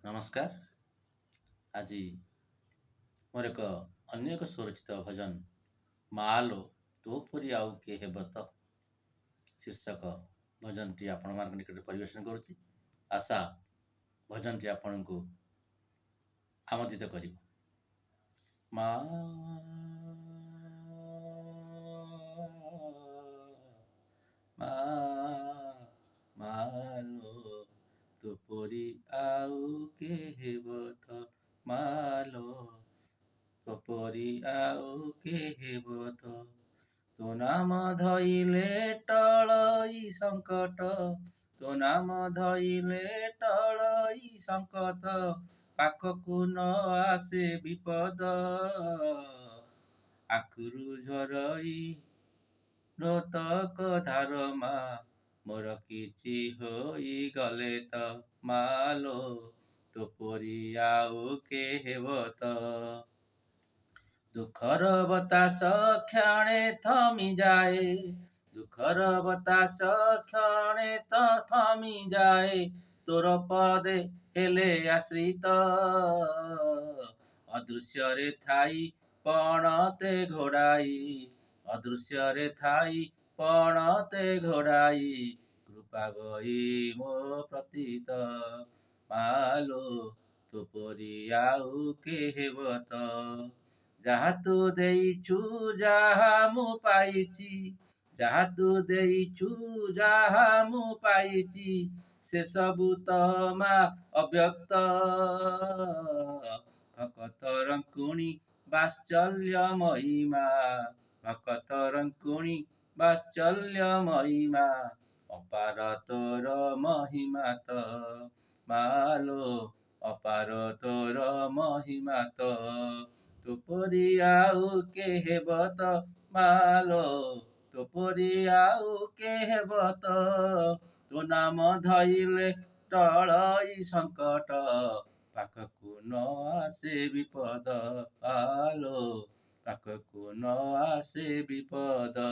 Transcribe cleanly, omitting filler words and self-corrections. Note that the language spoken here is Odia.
ନମସ୍କାର। ଆଜି ମୋର ଅନ୍ୟ ଏକ ସ୍ୱରଚିତ ଭଜନ ମାଆଲୋ ତୋ ପରି ଆଉ କିଏ ହେବ ତ ଶୀର୍ଷକ ଭଜନଟି ଆପଣମାନଙ୍କ ନିକଟରେ ପରିବେଷଣ କରୁଛି। ଆଶା ଭଜନଟି ଆପଣଙ୍କୁ ଆମୋଦିତ କରିବ। ମା ମା ମାଲୋ ତୋ ପରି ଆଉ କିଏ ହେବ ତ ମାଲୋ ତୋ ପରି ଆଉ କିଏ ହେବ ତ ତୋ ନାମ ଧଇଲେ ଟଳଇ ସଙ୍କଟ ତୋ ନାମ ଧଇଲେ ଟଳଇ ସଙ୍କଟ ପାଖକୁ ନ ଆସେ ବିପଦ ଆଖିରୁ ଝରଇ ରୋତକ ଧାର ମା ମୋର କିଛି ହୋଇଗଲେ ତ ମାଲୋ ତୋ ପରି ଆଉ କେ ହେବ ତ ଦୁଃଖର ବତାସ କ୍ଷଣେ ଥମିଯାଏ ଦୁଃଖର ବତାସ କ୍ଷଣେ ଥମିଯାଏ ତୋର ପଦେ ହେଲେ ଆଶ୍ରିତ ଅଦୃଶ୍ୟରେ ଥାଇ ପଣତେ ଘୋଡ଼ାଇ ଅଦୃଶ୍ୟରେ ଥାଇ ପଣତେ ଘୋଡ଼ାଇ କୃପା ଗଇ ମୋ ପ୍ରତୀତ ମାଲୋ ତୋ ପରି ଆଉ କେ ହେବ ତ ଯାହା ତୁ ଦେଇଛୁ ଯାହା ମୁଁ ପାଇଛି ଯାହା ତୁ ଦେଇଛୁ ଯାହା ମୁଁ ପାଇଛି ସେ ସବୁ ତ ମା ଅବ୍ୟକ୍ତ ଭକତ ରଙ୍କୁଣି ବାତ୍ସଲ୍ୟ ମହିମା ଭକତ ରଙ୍କୁଣି ବାତ୍ସଲ୍ୟ ମହିମା ଅପାର ତୋର ମହିମା ତ ମାଲୋ ଅପାର ତୋର ମହିମା ତ ତୋ ପରି ଆଉ କେ ହେବ ତ ମାଲୋ ତୋ ପରି ଆଉ କେ ହେବ ତ ତୋ ନାମ ଧଇଲେ ଟଳଇ ସଙ୍କଟ ପାଖକୁ ନ ଆସେ ବିପଦ ଆଲୋ ପାଖକୁ ନ ଆସେ ବିପଦ।